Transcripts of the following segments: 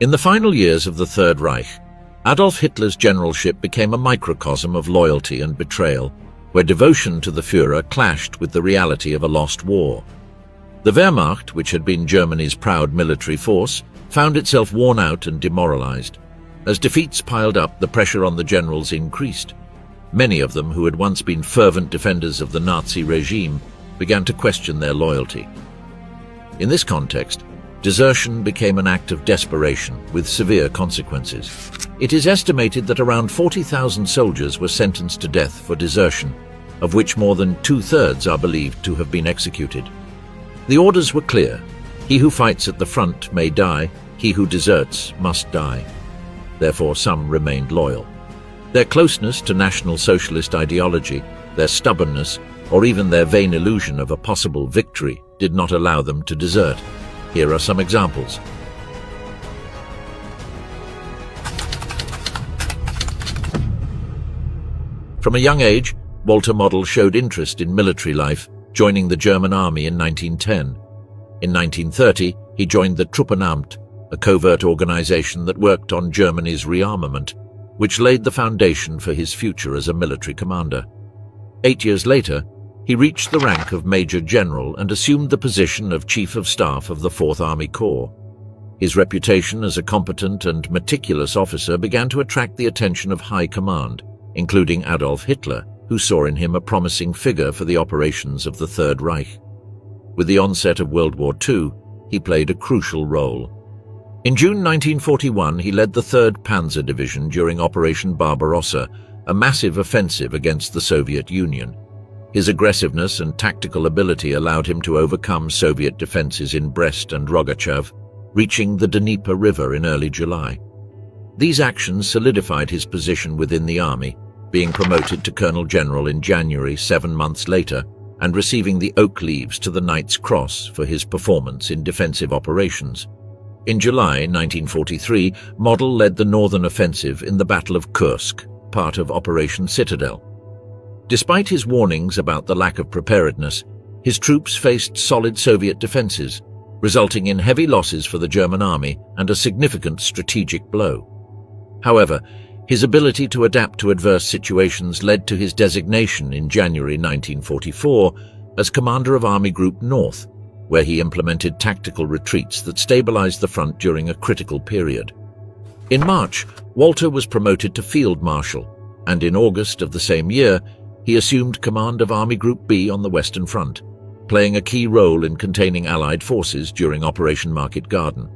In the final years of the Third Reich, Adolf Hitler's generalship became a microcosm of loyalty and betrayal, where devotion to the Führer clashed with the reality of a lost war. The Wehrmacht, which had been Germany's proud military force, found itself worn out and demoralized. As defeats piled up, the pressure on the generals increased. Many of them, who had once been fervent defenders of the Nazi regime, began to question their loyalty. In this context, desertion became an act of desperation with severe consequences. It is estimated that around 40,000 soldiers were sentenced to death for desertion, of which more than 2/3 are believed to have been executed. The orders were clear: he who fights at the front may die, he who deserts must die. Therefore, some remained loyal. Their closeness to National Socialist ideology, their stubbornness, or even their vain illusion of a possible victory did not allow them to desert. Here are some examples. From a young age, Walter Model showed interest in military life, joining the German army in 1910. In 1930, he joined the Truppenamt, a covert organization that worked on Germany's rearmament, which laid the foundation for his future as a military commander. 8 years later, he reached the rank of Major General and assumed the position of Chief of Staff of the 4th Army Corps. His reputation as a competent and meticulous officer began to attract the attention of high command, including Adolf Hitler, who saw in him a promising figure for the operations of the Third Reich. With the onset of World War II, he played a crucial role. In June 1941, he led the 3rd Panzer Division during Operation Barbarossa, a massive offensive against the Soviet Union. His aggressiveness and tactical ability allowed him to overcome Soviet defenses in Brest and Rogachev, reaching the Dnieper River in early July. These actions solidified his position within the army, being promoted to Colonel General in January 7 months later, and receiving the Oak Leaves to the Knight's Cross for his performance in defensive operations. In July 1943, Model led the northern offensive in the Battle of Kursk, part of Operation Citadel. Despite his warnings about the lack of preparedness, his troops faced solid Soviet defenses, resulting in heavy losses for the German army and a significant strategic blow. However, his ability to adapt to adverse situations led to his designation in January 1944 as Commander of Army Group North, where he implemented tactical retreats that stabilized the front during a critical period. In March, Walter was promoted to Field Marshal, and in August of the same year, he assumed command of Army Group B on the Western Front, playing a key role in containing Allied forces during Operation Market Garden.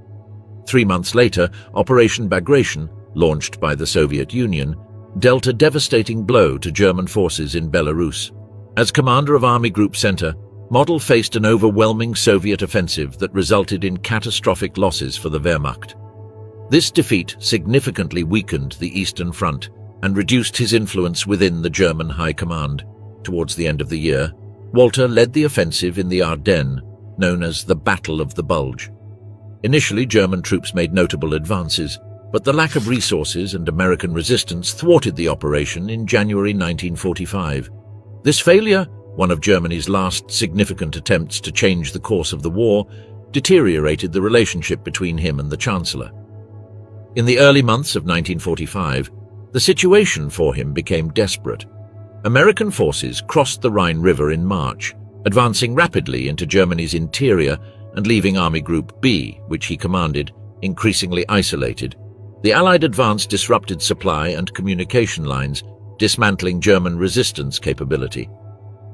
3 months later, Operation Bagration, launched by the Soviet Union, dealt a devastating blow to German forces in Belarus. As commander of Army Group Center, Model faced an overwhelming Soviet offensive that resulted in catastrophic losses for the Wehrmacht. This defeat significantly weakened the Eastern Front and reduced his influence within the German High Command. Towards the end of the year, Walter led the offensive in the Ardennes, known as the Battle of the Bulge. Initially, German troops made notable advances, but the lack of resources and American resistance thwarted the operation in January 1945. This failure, one of Germany's last significant attempts to change the course of the war, deteriorated the relationship between him and the Chancellor. In the early months of 1945, the situation for him became desperate. American forces crossed the Rhine River in March, advancing rapidly into Germany's interior and leaving Army Group B, which he commanded, increasingly isolated. The Allied advance disrupted supply and communication lines, dismantling German resistance capability.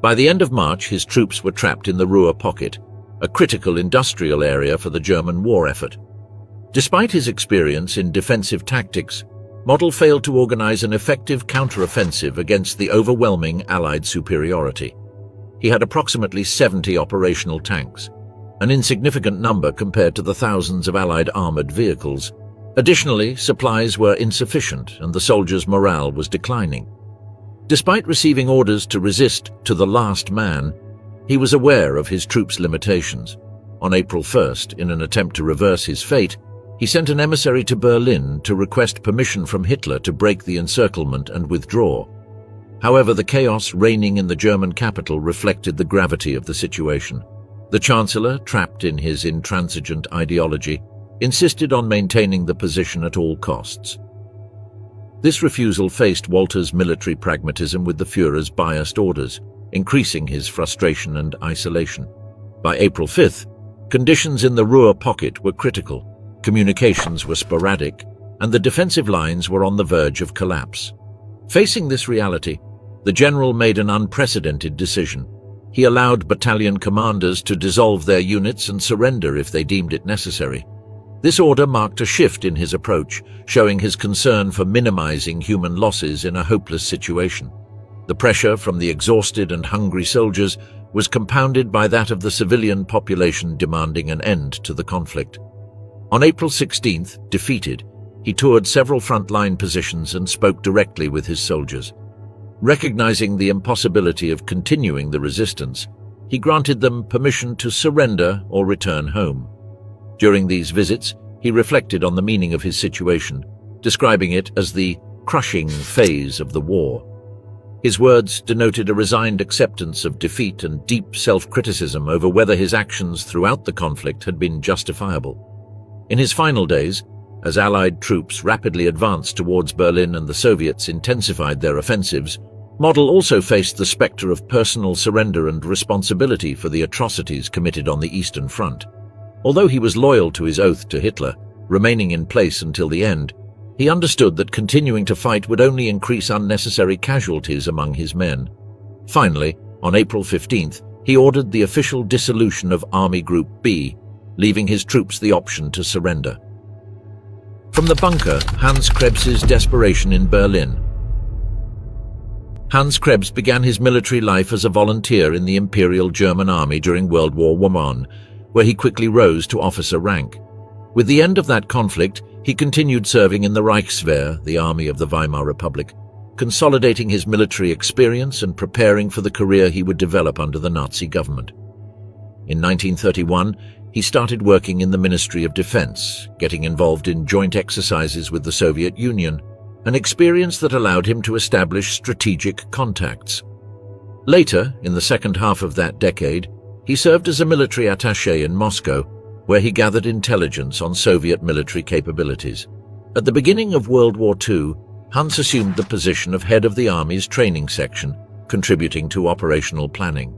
By the end of March, his troops were trapped in the Ruhr Pocket, a critical industrial area for the German war effort. Despite his experience in defensive tactics, Model failed to organize an effective counteroffensive against the overwhelming Allied superiority. He had approximately 70 operational tanks, an insignificant number compared to the thousands of Allied armored vehicles. Additionally, supplies were insufficient and the soldiers' morale was declining. Despite receiving orders to resist to the last man, he was aware of his troops' limitations. On April 1st, in an attempt to reverse his fate, he sent an emissary to Berlin to request permission from Hitler to break the encirclement and withdraw. However, the chaos reigning in the German capital reflected the gravity of the situation. The Chancellor, trapped in his intransigent ideology, insisted on maintaining the position at all costs. This refusal faced Walter's military pragmatism with the Führer's biased orders, increasing his frustration and isolation. By April 5th, conditions in the Ruhr pocket were critical, communications were sporadic, and the defensive lines were on the verge of collapse. Facing this reality, the general made an unprecedented decision. He allowed battalion commanders to dissolve their units and surrender if they deemed it necessary. This order marked a shift in his approach, showing his concern for minimizing human losses in a hopeless situation. The pressure from the exhausted and hungry soldiers was compounded by that of the civilian population demanding an end to the conflict. On April 16th, defeated, he toured several front-line positions and spoke directly with his soldiers. Recognizing the impossibility of continuing the resistance, he granted them permission to surrender or return home. During these visits, he reflected on the meaning of his situation, describing it as the crushing phase of the war. His words denoted a resigned acceptance of defeat and deep self-criticism over whether his actions throughout the conflict had been justifiable. In his final days, as Allied troops rapidly advanced towards Berlin and the Soviets intensified their offensives, Model also faced the specter of personal surrender and responsibility for the atrocities committed on the Eastern Front. Although he was loyal to his oath to Hitler, remaining in place until the end, he understood that continuing to fight would only increase unnecessary casualties among his men. Finally, on April 15th, he ordered the official dissolution of Army Group B, leaving his troops the option to surrender. From the bunker, Hans Krebs's desperation in Berlin. Hans Krebs began his military life as a volunteer in the Imperial German Army during World War I, where he quickly rose to officer rank. With the end of that conflict, he continued serving in the Reichswehr, the army of the Weimar Republic, consolidating his military experience and preparing for the career he would develop under the Nazi government. In 1931, he started working in the Ministry of Defense, getting involved in joint exercises with the Soviet Union, an experience that allowed him to establish strategic contacts. Later, in the second half of that decade, he served as a military attaché in Moscow, where he gathered intelligence on Soviet military capabilities. At the beginning of World War II, Hans assumed the position of head of the Army's training section, contributing to operational planning.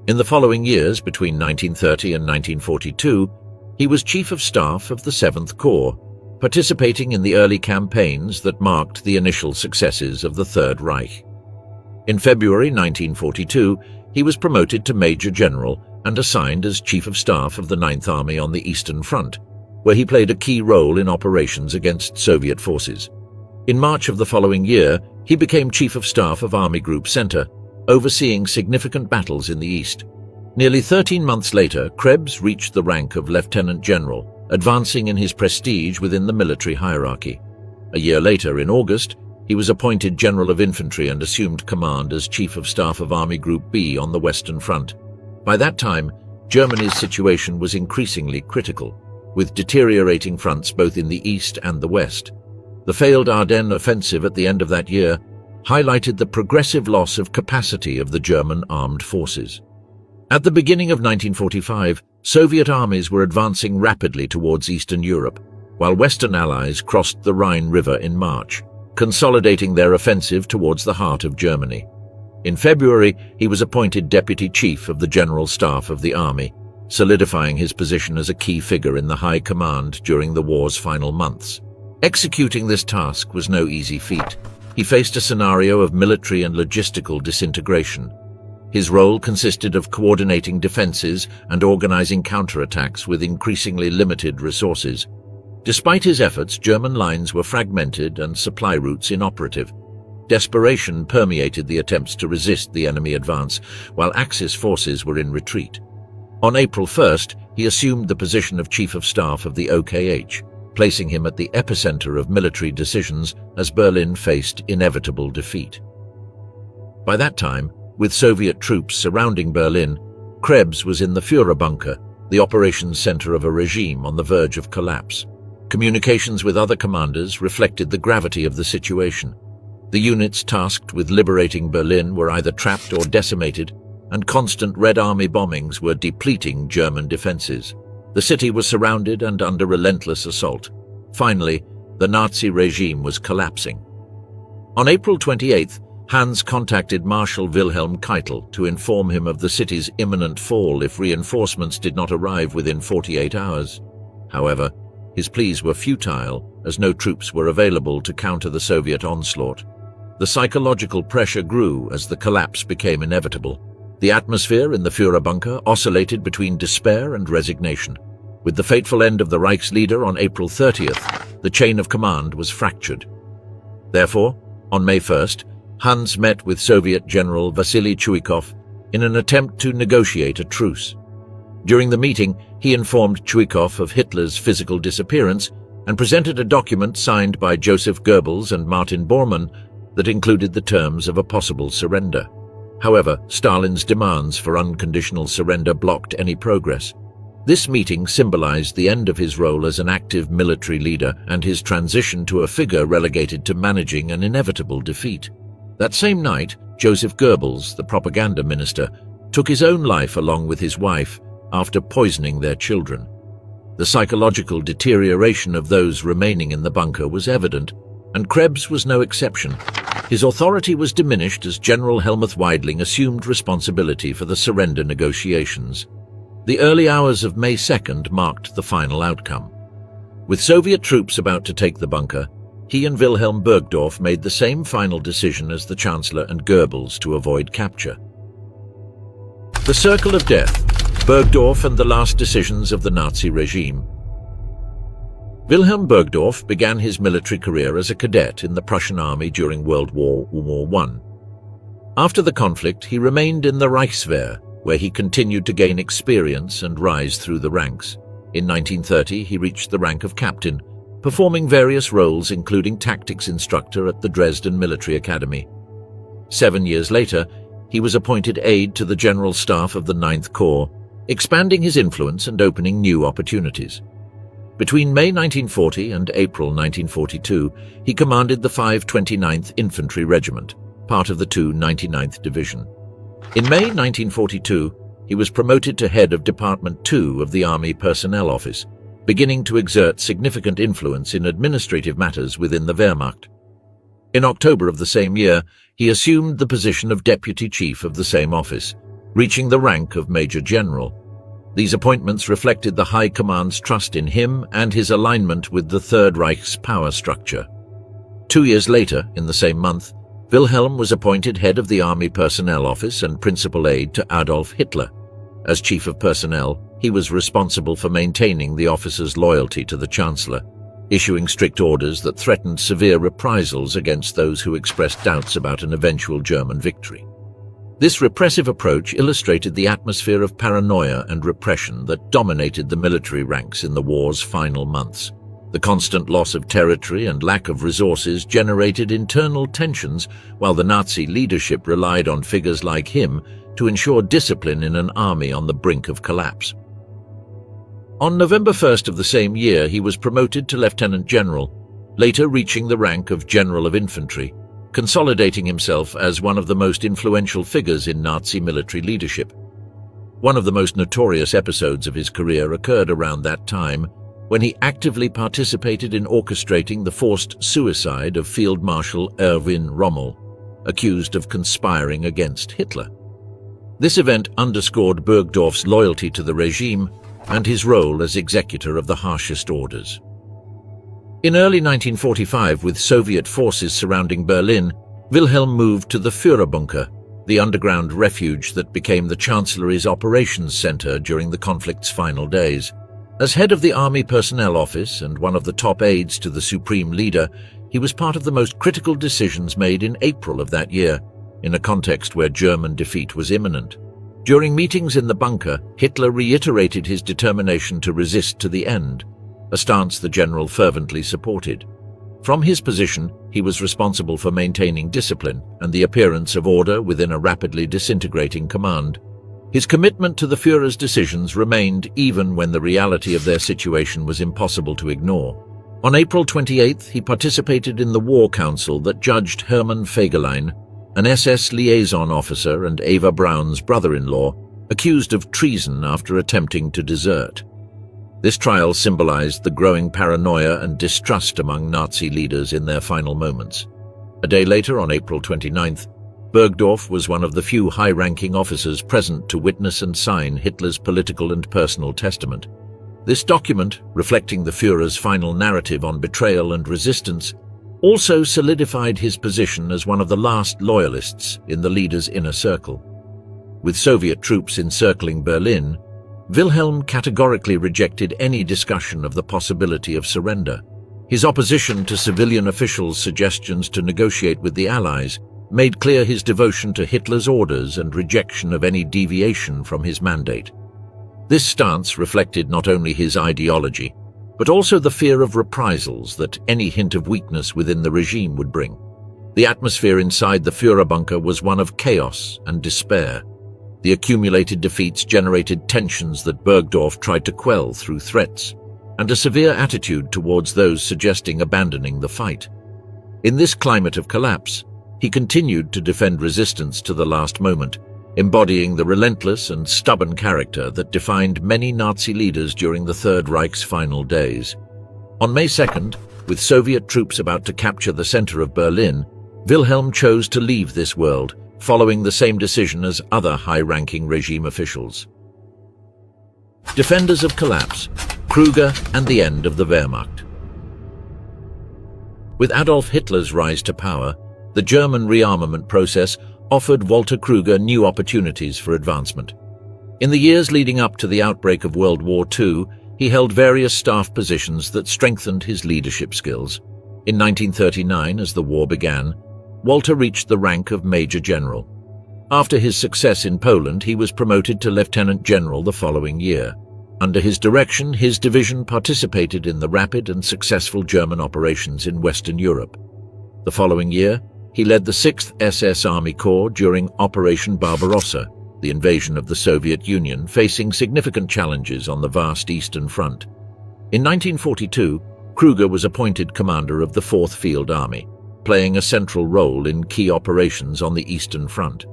In the following years, between 1930 and 1942, he was Chief of Staff of the 7th Corps, participating in the early campaigns that marked the initial successes of the Third Reich. In February 1942, he was promoted to Major General and assigned as Chief of Staff of the 9th Army on the Eastern Front, where he played a key role in operations against Soviet forces. In March of the following year, he became Chief of Staff of Army Group Center, overseeing significant battles in the East. Nearly 13 months later, Krebs reached the rank of Lieutenant General, advancing in his prestige within the military hierarchy. A year later, in August, he was appointed General of Infantry and assumed command as Chief of Staff of Army Group B on the Western Front. By that time, Germany's situation was increasingly critical, with deteriorating fronts both in the East and the West. The failed Ardennes offensive at the end of that year highlighted the progressive loss of capacity of the German armed forces. At the beginning of 1945, Soviet armies were advancing rapidly towards Eastern Europe, while Western allies crossed the Rhine River in March, consolidating their offensive towards the heart of Germany. In February, he was appointed Deputy Chief of the General Staff of the Army, solidifying his position as a key figure in the High Command during the war's final months. Executing this task was no easy feat. He faced a scenario of military and logistical disintegration. His role consisted of coordinating defenses and organizing counterattacks with increasingly limited resources. Despite his efforts, German lines were fragmented and supply routes inoperative. Desperation permeated the attempts to resist the enemy advance, while Axis forces were in retreat. On April 1st, he assumed the position of Chief of Staff of the OKH, placing him at the epicenter of military decisions as Berlin faced inevitable defeat. By that time, with Soviet troops surrounding Berlin, Krebs was in the Führer bunker, the operations center of a regime on the verge of collapse. Communications with other commanders reflected the gravity of the situation. The units tasked with liberating Berlin were either trapped or decimated, and constant Red Army bombings were depleting German defenses. The city was surrounded and under relentless assault. Finally, the Nazi regime was collapsing. On April 28th, Hans contacted Marshal Wilhelm Keitel to inform him of the city's imminent fall if reinforcements did not arrive within 48 hours. However, his pleas were futile, as no troops were available to counter the Soviet onslaught. The psychological pressure grew as the collapse became inevitable. The atmosphere in the Führer bunker oscillated between despair and resignation. With the fateful end of the Reich's leader on April 30th, the chain of command was fractured. Therefore, on May 1st, Hans met with Soviet General Vasily Chuikov in an attempt to negotiate a truce. During the meeting, he informed Chuikov of Hitler's physical disappearance and presented a document signed by Joseph Goebbels and Martin Bormann that included the terms of a possible surrender. However, Stalin's demands for unconditional surrender blocked any progress. This meeting symbolized the end of his role as an active military leader and his transition to a figure relegated to managing an inevitable defeat. That same night, Joseph Goebbels, the propaganda minister, took his own life along with his wife after poisoning their children. The psychological deterioration of those remaining in the bunker was evident, and Krebs was no exception. His authority was diminished as General Helmuth Weidling assumed responsibility for the surrender negotiations. The early hours of May 2nd marked the final outcome. With Soviet troops about to take the bunker, he and Wilhelm Burgdorf made the same final decision as the Chancellor and Goebbels to avoid capture. The Circle of Death, Burgdorf and the Last Decisions of the Nazi Regime. Wilhelm Burgdorf began his military career as a cadet in the Prussian army during World War I. After the conflict, he remained in the Reichswehr, where he continued to gain experience and rise through the ranks. In 1930, he reached the rank of captain, performing various roles including tactics instructor at the Dresden Military Academy. 7 years later, he was appointed aide to the General Staff of the 9th Corps, expanding his influence and opening new opportunities. Between May 1940 and April 1942, he commanded the 529th Infantry Regiment, part of the 299th Division. In May 1942, he was promoted to head of Department 2 of the Army Personnel Office, beginning to exert significant influence in administrative matters within the Wehrmacht. In October of the same year, he assumed the position of Deputy Chief of the same office, reaching the rank of Major General. These appointments reflected the High Command's trust in him and his alignment with the Third Reich's power structure. 2 years later, in the same month, Wilhelm was appointed head of the Army Personnel Office and principal aide to Adolf Hitler. As Chief of Personnel, he was responsible for maintaining the officer's loyalty to the Chancellor, issuing strict orders that threatened severe reprisals against those who expressed doubts about an eventual German victory. This repressive approach illustrated the atmosphere of paranoia and repression that dominated the military ranks in the war's final months. The constant loss of territory and lack of resources generated internal tensions, while the Nazi leadership relied on figures like him to ensure discipline in an army on the brink of collapse. On November 1st of the same year, he was promoted to Lieutenant General, later reaching the rank of General of Infantry, consolidating himself as one of the most influential figures in Nazi military leadership. One of the most notorious episodes of his career occurred around that time, when he actively participated in orchestrating the forced suicide of Field Marshal Erwin Rommel, accused of conspiring against Hitler. This event underscored Burgdorf's loyalty to the regime and his role as executor of the harshest orders. In early 1945, with Soviet forces surrounding Berlin, Wilhelm moved to the Führerbunker, the underground refuge that became the Chancellery's operations center during the conflict's final days. As head of the Army Personnel Office and one of the top aides to the Supreme Leader, he was part of the most critical decisions made in April of that year, in a context where German defeat was imminent. During meetings in the bunker, Hitler reiterated his determination to resist to the end, a stance the general fervently supported. From his position, he was responsible for maintaining discipline and the appearance of order within a rapidly disintegrating command. His commitment to the Führer's decisions remained even when the reality of their situation was impossible to ignore. On April 28th, he participated in the War Council that judged Hermann Fegelein, an SS liaison officer and Eva Braun's brother-in-law, accused of treason after attempting to desert. This trial symbolized the growing paranoia and distrust among Nazi leaders in their final moments. A day later, on April 29th, Bergdorf was one of the few high-ranking officers present to witness and sign Hitler's political and personal testament. This document, reflecting the Führer's final narrative on betrayal and resistance, also solidified his position as one of the last loyalists in the leader's inner circle. With Soviet troops encircling Berlin, Wilhelm categorically rejected any discussion of the possibility of surrender. His opposition to civilian officials' suggestions to negotiate with the Allies made clear his devotion to Hitler's orders and rejection of any deviation from his mandate. This stance reflected not only his ideology, but also the fear of reprisals that any hint of weakness within the regime would bring. The atmosphere inside the Führer bunker was one of chaos and despair. The accumulated defeats generated tensions that Bergdorf tried to quell through threats, and a severe attitude towards those suggesting abandoning the fight. In this climate of collapse, he continued to defend resistance to the last moment, embodying the relentless and stubborn character that defined many Nazi leaders during the Third Reich's final days. On May 2nd, with Soviet troops about to capture the center of Berlin, Wilhelm chose to leave this world, following the same decision as other high-ranking regime officials. Defenders of collapse, Krüger and the end of the Wehrmacht. With Adolf Hitler's rise to power, the German rearmament process offered Walter Krüger new opportunities for advancement. In the years leading up to the outbreak of World War II, he held various staff positions that strengthened his leadership skills. In 1939, as the war began, Walter reached the rank of Major General. After his success in Poland, he was promoted to Lieutenant General the following year. Under his direction, his division participated in the rapid and successful German operations in Western Europe. The following year, he led the 6th SS Army Corps during Operation Barbarossa, the invasion of the Soviet Union, facing significant challenges on the vast Eastern Front. In 1942, Krüger was appointed commander of the 4th Field Army, playing a central role in key operations on the Eastern Front.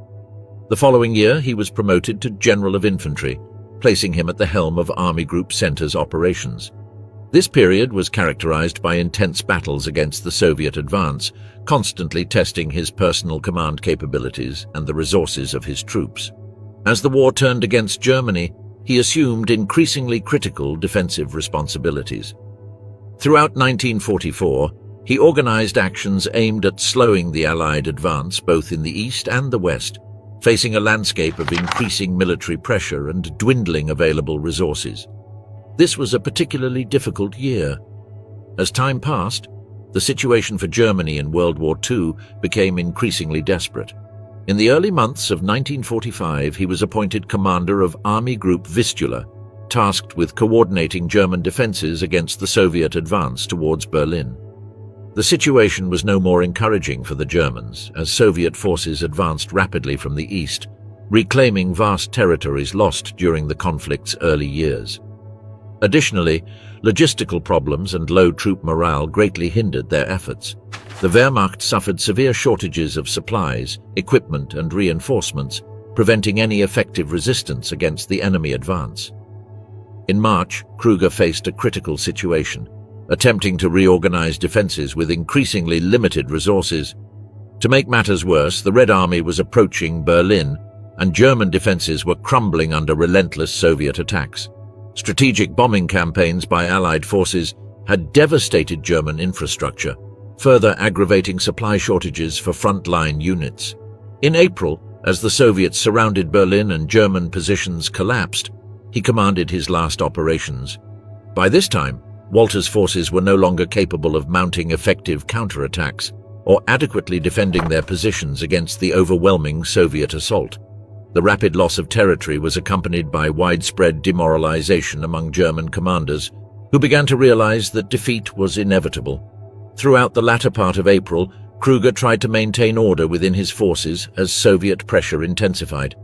The following year, he was promoted to General of Infantry, placing him at the helm of Army Group Center's operations. This period was characterized by intense battles against the Soviet advance, constantly testing his personal command capabilities and the resources of his troops. As the war turned against Germany, he assumed increasingly critical defensive responsibilities. Throughout 1944, he organized actions aimed at slowing the Allied advance both in the East and the West, facing a landscape of increasing military pressure and dwindling available resources. This was a particularly difficult year. As time passed, the situation for Germany in World War II became increasingly desperate. In the early months of 1945, he was appointed commander of Army Group Vistula, tasked with coordinating German defenses against the Soviet advance towards Berlin. The situation was no more encouraging for the Germans, as Soviet forces advanced rapidly from the east, reclaiming vast territories lost during the conflict's early years. Additionally, logistical problems and low troop morale greatly hindered their efforts. The Wehrmacht suffered severe shortages of supplies, equipment, and reinforcements, preventing any effective resistance against the enemy advance. In March, Krüger faced a critical situation, attempting to reorganize defenses with increasingly limited resources. To make matters worse, the Red Army was approaching Berlin, and German defenses were crumbling under relentless Soviet attacks. Strategic bombing campaigns by Allied forces had devastated German infrastructure, further aggravating supply shortages for frontline units. In April, as the Soviets surrounded Berlin and German positions collapsed, he commanded his last operations. By this time, Walter's forces were no longer capable of mounting effective counterattacks or adequately defending their positions against the overwhelming Soviet assault. The rapid loss of territory was accompanied by widespread demoralization among German commanders, who began to realize that defeat was inevitable. Throughout the latter part of April, Krüger tried to maintain order within his forces as Soviet pressure intensified.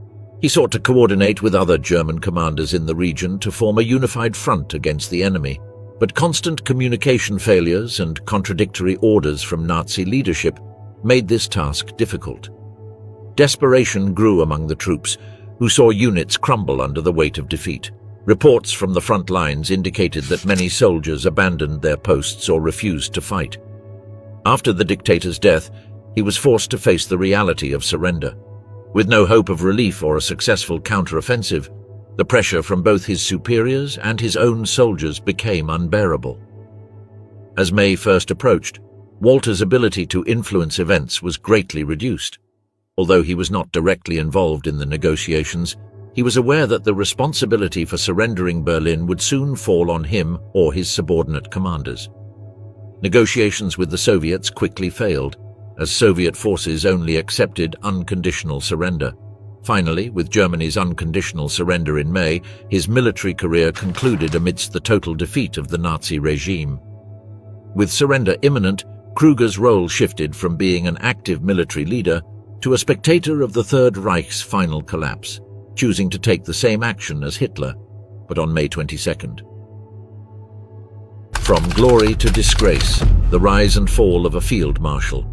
He sought to coordinate with other German commanders in the region to form a unified front against the enemy, but constant communication failures and contradictory orders from Nazi leadership made this task difficult. Desperation grew among the troops, who saw units crumble under the weight of defeat. Reports from the front lines indicated that many soldiers abandoned their posts or refused to fight. After the dictator's death, he was forced to face the reality of surrender. With no hope of relief or a successful counter-offensive, the pressure from both his superiors and his own soldiers became unbearable. As May first approached, Walter's ability to influence events was greatly reduced. Although he was not directly involved in the negotiations, he was aware that the responsibility for surrendering Berlin would soon fall on him or his subordinate commanders. Negotiations with the Soviets quickly failed, as Soviet forces only accepted unconditional surrender. Finally, with Germany's unconditional surrender in May, his military career concluded amidst the total defeat of the Nazi regime. With surrender imminent, Kruger's role shifted from being an active military leader to a spectator of the Third Reich's final collapse, choosing to take the same action as Hitler, but on May 22nd. From glory to disgrace, the rise and fall of a field marshal.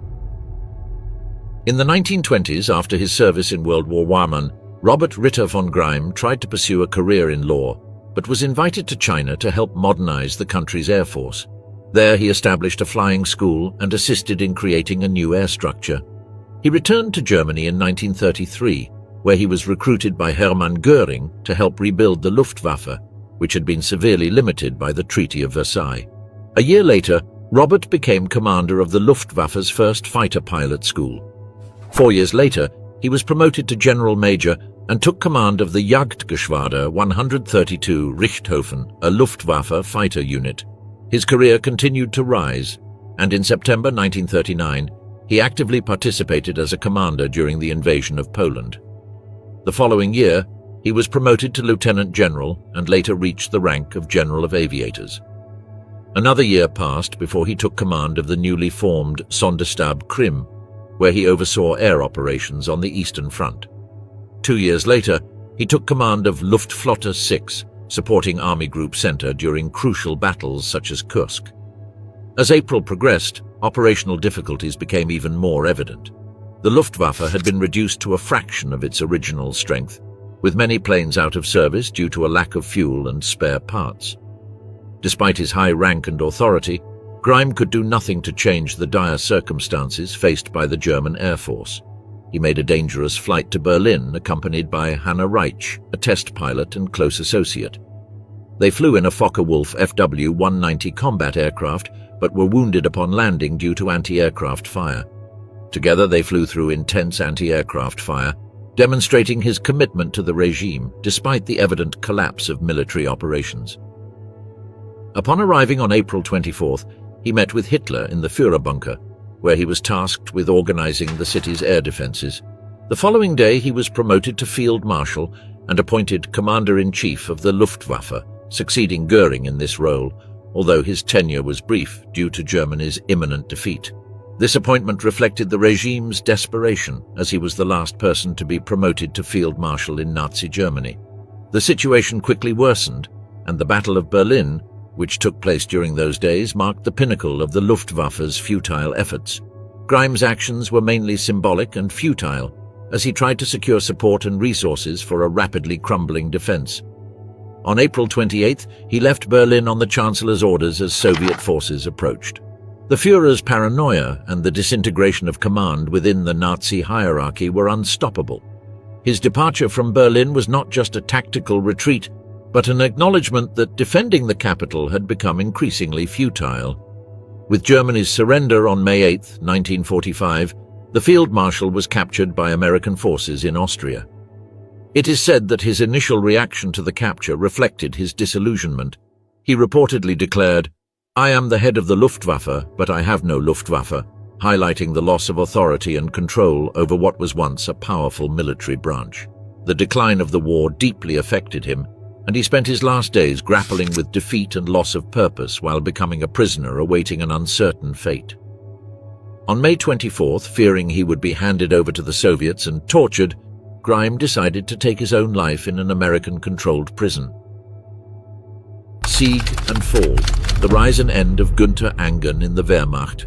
In the 1920s, after his service in World War I, Robert Ritter von Greim tried to pursue a career in law, but was invited to China to help modernize the country's air force. There he established a flying school and assisted in creating a new air structure. He returned to Germany in 1933, where he was recruited by Hermann Göring to help rebuild the Luftwaffe, which had been severely limited by the Treaty of Versailles. A year later, Robert became commander of the Luftwaffe's first fighter pilot school. 4 years later, he was promoted to General Major and took command of the Jagdgeschwader 132 Richthofen, a Luftwaffe fighter unit. His career continued to rise, and in September 1939, he actively participated as a commander during the invasion of Poland. The following year, he was promoted to Lieutenant General and later reached the rank of General of Aviators. Another year passed before he took command of the newly formed Sonderstab Krim, where he oversaw air operations on the Eastern Front. 2 years later, he took command of Luftflotte 6, supporting Army Group Center during crucial battles such as Kursk. As April progressed, operational difficulties became even more evident. The Luftwaffe had been reduced to a fraction of its original strength, with many planes out of service due to a lack of fuel and spare parts. Despite his high rank and authority, Greim could do nothing to change the dire circumstances faced by the German Air Force. He made a dangerous flight to Berlin, accompanied by Hanna Reitsch, a test pilot and close associate. They flew in a Focke-Wulf FW-190 combat aircraft, but were wounded upon landing due to anti-aircraft fire. Together they flew through intense anti-aircraft fire, demonstrating his commitment to the regime despite the evident collapse of military operations. Upon arriving on April 24th, he met with Hitler in the Führerbunker, where he was tasked with organizing the city's air defenses. The following day, he was promoted to Field Marshal and appointed Commander-in-Chief of the Luftwaffe, succeeding Göring in this role, although his tenure was brief due to Germany's imminent defeat. This appointment reflected the regime's desperation, as he was the last person to be promoted to Field Marshal in Nazi Germany. The situation quickly worsened, and the Battle of Berlin, which took place during those days, marked the pinnacle of the Luftwaffe's futile efforts. Greim's actions were mainly symbolic and futile, as he tried to secure support and resources for a rapidly crumbling defense. On April 28th, he left Berlin on the Chancellor's orders as Soviet forces approached. The Führer's paranoia and the disintegration of command within the Nazi hierarchy were unstoppable. His departure from Berlin was not just a tactical retreat, but an acknowledgement that defending the capital had become increasingly futile. With Germany's surrender on May 8, 1945, the Field Marshal was captured by American forces in Austria. It is said that his initial reaction to the capture reflected his disillusionment. He reportedly declared, "I am the head of the Luftwaffe, but I have no Luftwaffe," highlighting the loss of authority and control over what was once a powerful military branch. The decline of the war deeply affected him, and he spent his last days grappling with defeat and loss of purpose while becoming a prisoner awaiting an uncertain fate. On May 24th, fearing he would be handed over to the Soviets and tortured, Greim decided to take his own life in an American-controlled prison. Sieg and fall, the rise and end of Günther Angern in the Wehrmacht.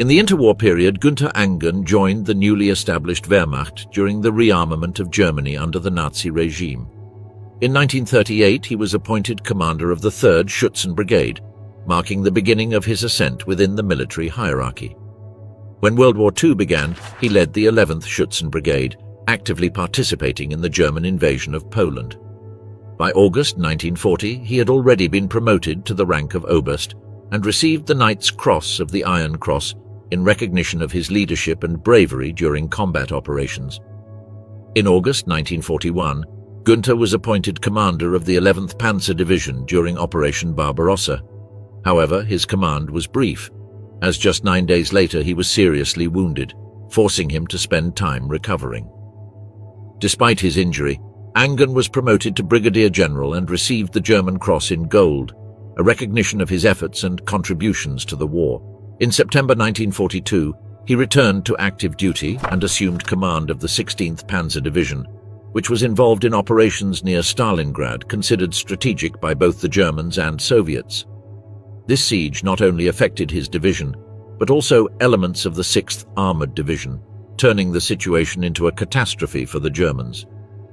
In the interwar period, Günther Angern joined the newly established Wehrmacht during the rearmament of Germany under the Nazi regime. In 1938, he was appointed commander of the 3rd Schutzen Brigade, marking the beginning of his ascent within the military hierarchy. When World War II began, he led the 11th Schutzen Brigade, actively participating in the German invasion of Poland. By August 1940, he had already been promoted to the rank of Oberst and received the Knight's Cross of the Iron Cross in recognition of his leadership and bravery during combat operations. In August 1941, Günther was appointed commander of the 11th Panzer Division during Operation Barbarossa. However, his command was brief, as just 9 days later he was seriously wounded, forcing him to spend time recovering. Despite his injury, Angen was promoted to Brigadier General and received the German Cross in Gold, a recognition of his efforts and contributions to the war. In September 1942, he returned to active duty and assumed command of the 16th Panzer Division, which was involved in operations near Stalingrad, considered strategic by both the Germans and Soviets. This siege not only affected his division, but also elements of the 6th Armored Division, turning the situation into a catastrophe for the Germans.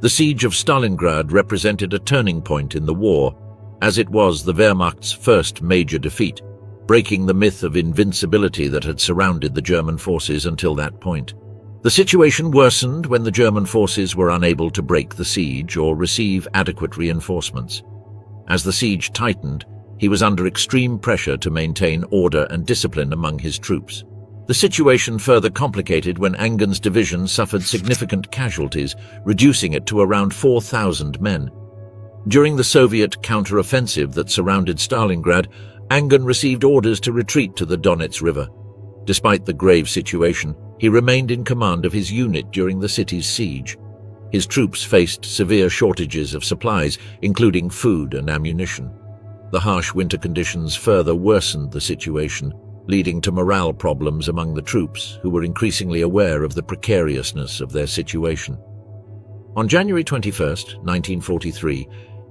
The siege of Stalingrad represented a turning point in the war, as it was the Wehrmacht's first major defeat, breaking the myth of invincibility that had surrounded the German forces until that point. The situation worsened when the German forces were unable to break the siege or receive adequate reinforcements. As the siege tightened, he was under extreme pressure to maintain order and discipline among his troops. The situation further complicated when Angen's division suffered significant casualties, reducing it to around 4,000 men. During the Soviet counter-offensive that surrounded Stalingrad, Angen received orders to retreat to the Donets River. Despite the grave situation, he remained in command of his unit during the city's siege. His troops faced severe shortages of supplies, including food and ammunition. The harsh winter conditions further worsened the situation, leading to morale problems among the troops, who were increasingly aware of the precariousness of their situation. On January 21, 1943,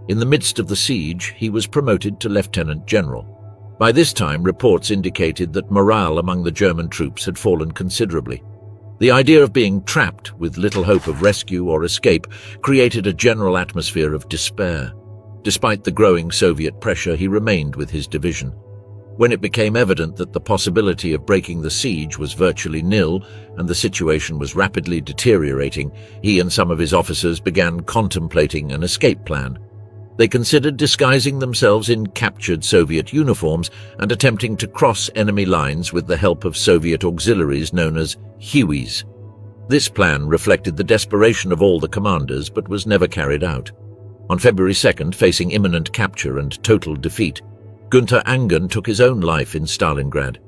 in the midst of the siege, he was promoted to Lieutenant General. By this time, reports indicated that morale among the German troops had fallen considerably. The idea of being trapped with little hope of rescue or escape created a general atmosphere of despair. Despite the growing Soviet pressure, he remained with his division. When it became evident that the possibility of breaking the siege was virtually nil and the situation was rapidly deteriorating, he and some of his officers began contemplating an escape plan. They considered disguising themselves in captured Soviet uniforms and attempting to cross enemy lines with the help of Soviet auxiliaries known as Hueys. This plan reflected the desperation of all the commanders but was never carried out. On February 2nd, facing imminent capture and total defeat, Günther Angen took his own life in Stalingrad.